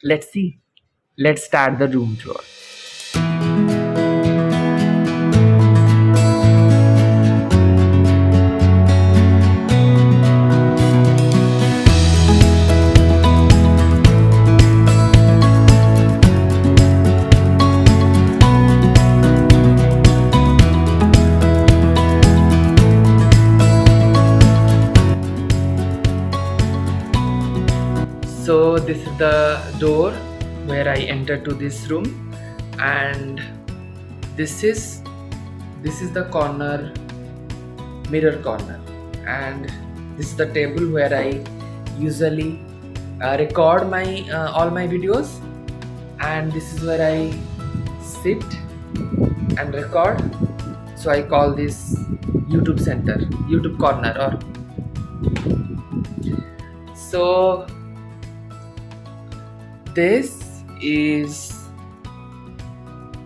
Let's see. Let's start the room tour. So this is the door where I enter to this room, and this is this is the corner, mirror corner, and this is the table where I usually record my all my videos, and this is where I sit and record. So I call this YouTube center, YouTube corner, or so. This is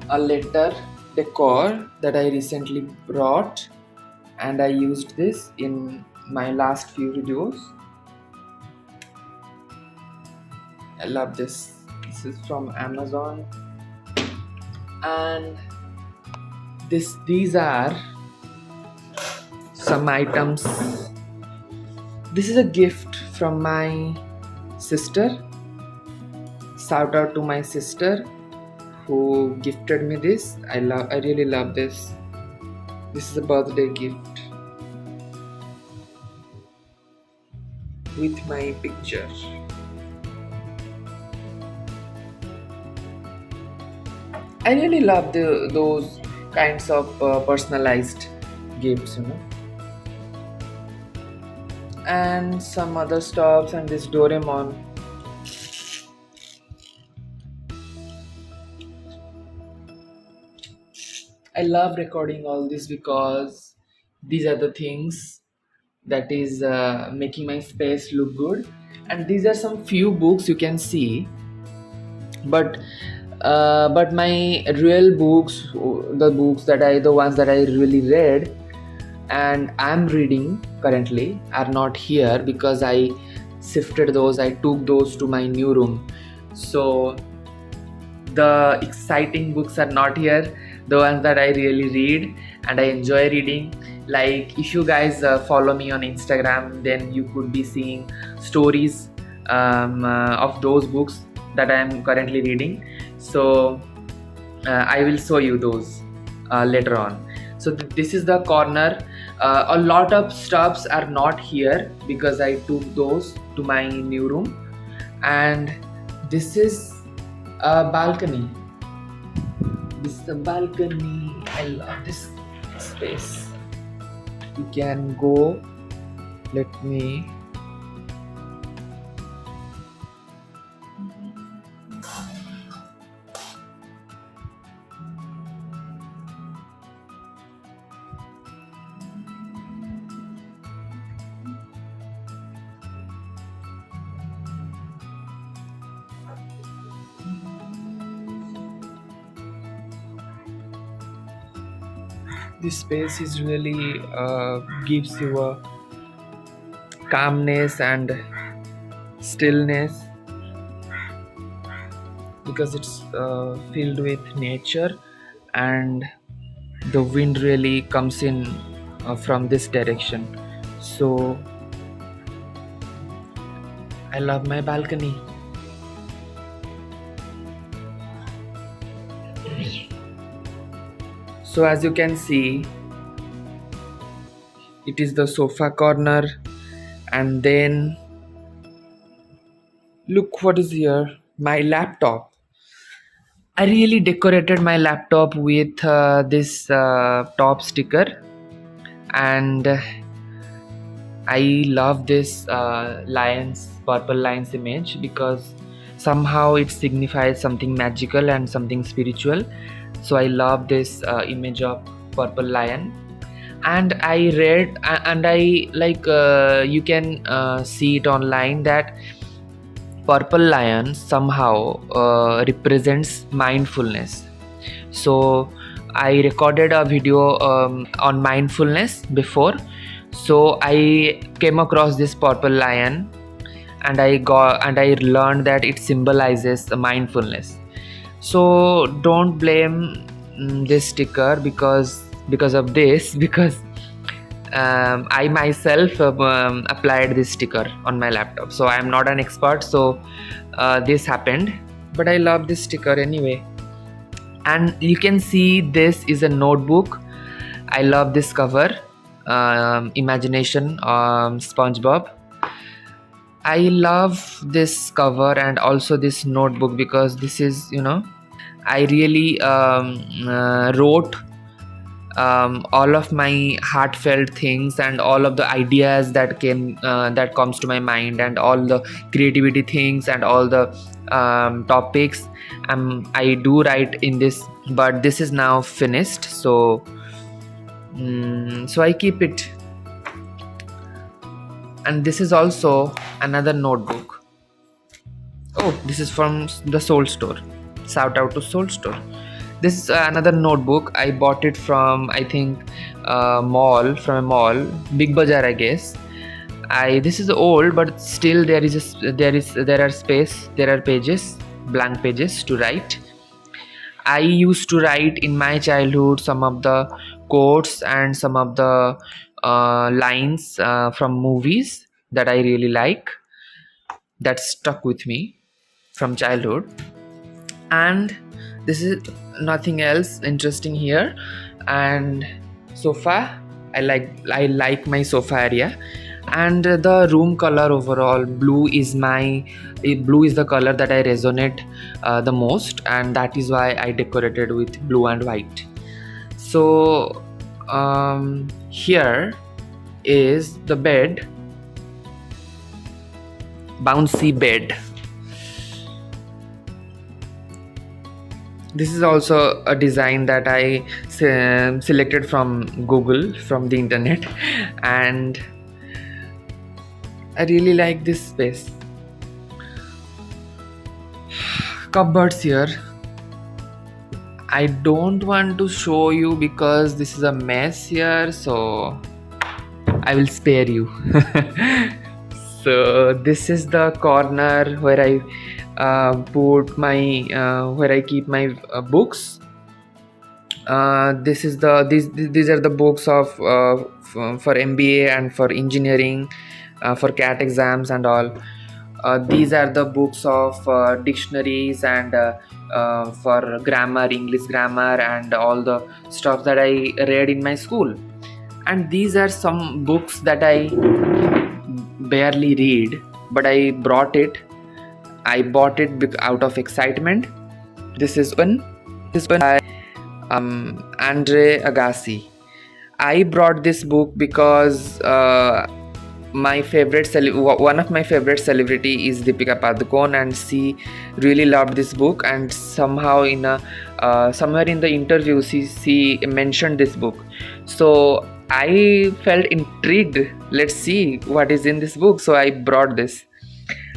a letter decor that I recently brought, and I used this in my last few videos. I love this. This is from Amazon, and these are some items. This is a gift from my sister. Shout out to my sister who gifted me this. I really love this. This is a birthday gift with my picture. I really love those kinds of personalized gifts, and some other stuffs, and this Doraemon. I love recording all this because these are the things that is making my space look good, and these are some few books you can see, but my real books, the ones that I really read and I'm reading currently, are not here because I took those to my new room. So the exciting books are not here, the ones that I really read and I enjoy reading. Like, if you guys follow me on Instagram, then you could be seeing stories of those books that I am currently reading. So I will show you those later on. So this is the corner. A lot of stuffs are not here because I took those to my new room. And this is a balcony. This is a balcony. I love this space. You can go. Let me. This space is really gives you a calmness and stillness because it's filled with nature, and the wind really comes in from this direction. So I love my balcony. So as you can see, it is the sofa corner, and then look what is here, my laptop. I really decorated my laptop with this top sticker, and I love this purple lions image because somehow it signifies something magical and something spiritual. So I love this image of purple lion, and I read and I like you can see it online that purple lion somehow represents mindfulness. So I recorded a video on mindfulness before, so I came across this purple lion, and I learned that it symbolizes the mindfulness. So don't blame this sticker because of this because I myself applied this sticker on my laptop. So I am not an expert, so this happened, but I love this sticker anyway. And you can see this is a notebook. I love this cover. Imagination, SpongeBob. I love this cover and also this notebook because this is, I really wrote all of my heartfelt things and all of the ideas that comes to my mind, and all the creativity things and all the topics I do write in this. But this is now finished, so so I keep it. And this is also another notebook. Oh, this is from the Soul Store. Shout out to Soul Store. This is another notebook. I bought it from, I think, from a mall, Big Bazaar, I guess. This is old, but still there are pages, blank pages to write. I used to write in my childhood some of the quotes and some of the lines from movies that I really like, that stuck with me from childhood. And this is nothing else interesting here. And sofa, I like my sofa area. And the room color overall, blue is the color that I resonate the most, and that is why I decorated with blue and white. So here is the bed, bouncy bed. This is also a design that I selected from Google, from the internet, and I really like this space. Cupboards here. I don't want to show you because this is a mess here, so I will spare you. So this is the corner where I where I keep my books. These are the books of for MBA and for engineering, for CAT exams and all. These are the books of dictionaries and for grammar, English grammar, and all the stuff that I read in my school. And these are some books that I barely read, but I bought it out of excitement. This is one by Andre Agassi. I brought this book because one of my favorite celebrity is Deepika Padukone, and she really loved this book. And somehow somewhere in the interview, she mentioned this book. So I felt intrigued. Let's see what is in this book. So I brought this.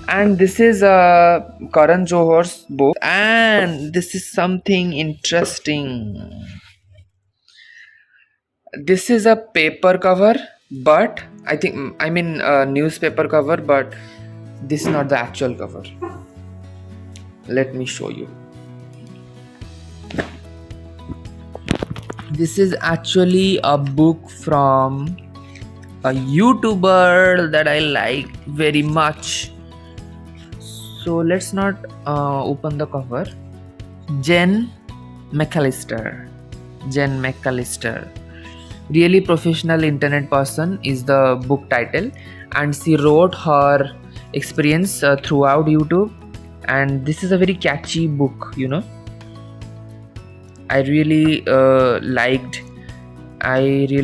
And this is Karan Johar's book, and this is something interesting. This is a paper cover, but I mean newspaper cover, but this is not the actual cover. Let me show you. This is actually a book from a YouTuber that I like very much. So let's not open the cover. Jen McAllister. Really professional internet person is the book title, and she wrote her experience throughout YouTube. And this is a very catchy book, I really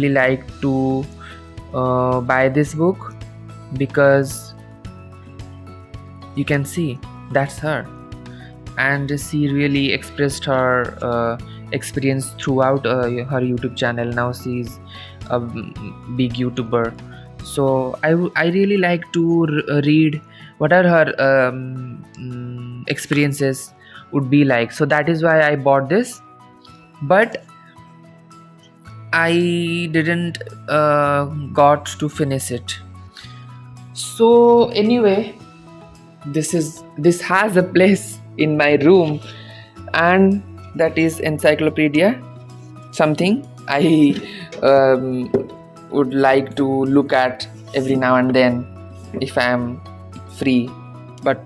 liked to buy this book because you can see that's her, and she really expressed her experience throughout her YouTube channel. Now she's a big YouTuber, so I really like to read what are her experiences would be like. So that is why I bought this, but I didn't got to finish it. So anyway, This has a place in my room, and that is encyclopedia, something I um, would like to look at every now and then if I am free. But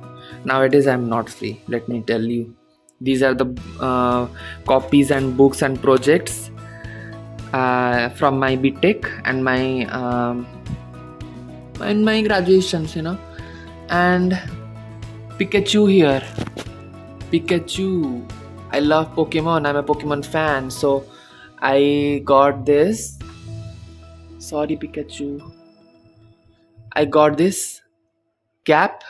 nowadays I'm not free, let me tell you. These are the copies and books and projects from my BTech and my graduations, and Pikachu here. Pikachu. I love Pokemon. I'm a Pokemon fan, so I got this. Sorry, Pikachu. I got this cap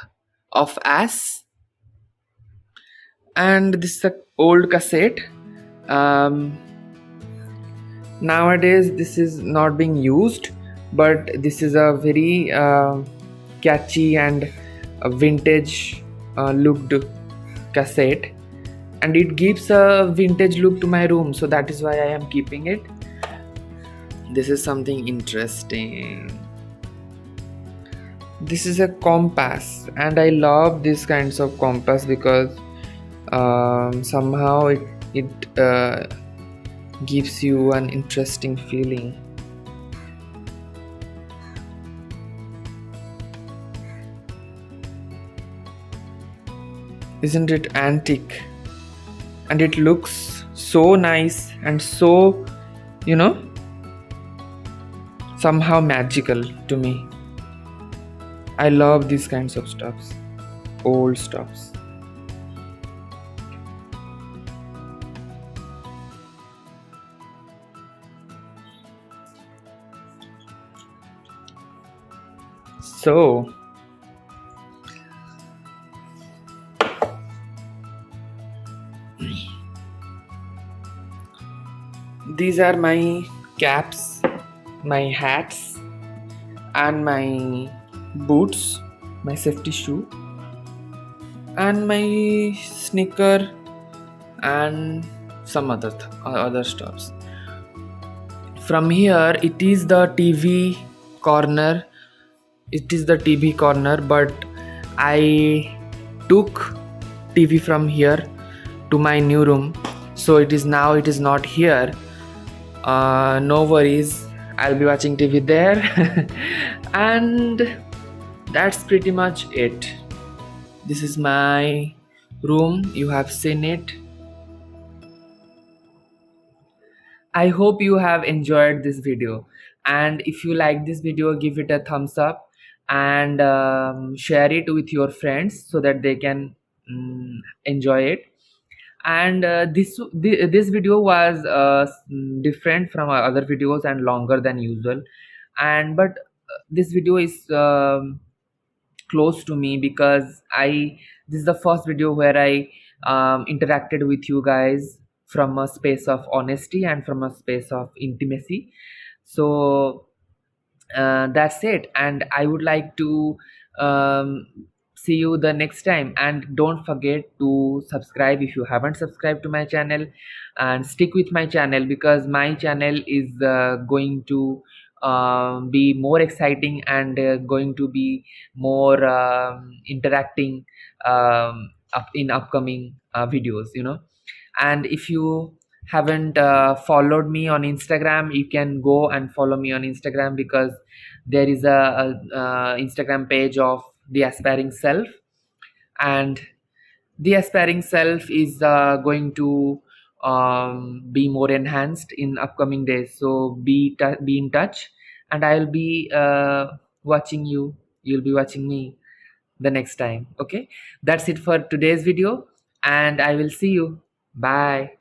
of Ass, and this is a old cassette. Um, Nowadays, this is not being used, but this is a very catchy and vintage looked cassette, and it gives a vintage look to my room, so that is why I am keeping it. This is something interesting. This is a compass, and I love these kinds of compass because somehow it gives you an interesting feeling. Isn't it antique? And it looks so nice and so, you know, somehow magical to me. I love these kinds of stuffs, old stuffs. So, these are my caps, my hats, and my boots, my safety shoe, and my sneaker, and some other stuffs. From here, it is the TV corner. It is the TV corner, but I took TV from here to my new room, so it is not here. No worries, I'll be watching TV there. And that's pretty much it. This is my room, you have seen it. I hope you have enjoyed this video, and if you like this video, give it a thumbs up, and share it with your friends so that they can enjoy it. And this video was different from other videos and longer than usual, and but this video is close to me because this is the first video where I interacted with you guys from a space of honesty and from a space of intimacy. So that's it, and I would like to um, see you the next time, and don't forget to subscribe if you haven't subscribed to my channel, and stick with my channel because my channel is going to be more exciting and going to be more interacting up in upcoming videos, and if you haven't followed me on Instagram, you can go and follow me on Instagram because there is a Instagram page of the aspiring self, and the aspiring self is going to be more enhanced in upcoming days. So be in touch, and I'll be watching you. You'll be watching me the next time. Okay, that's it for today's video, and I will see you. Bye.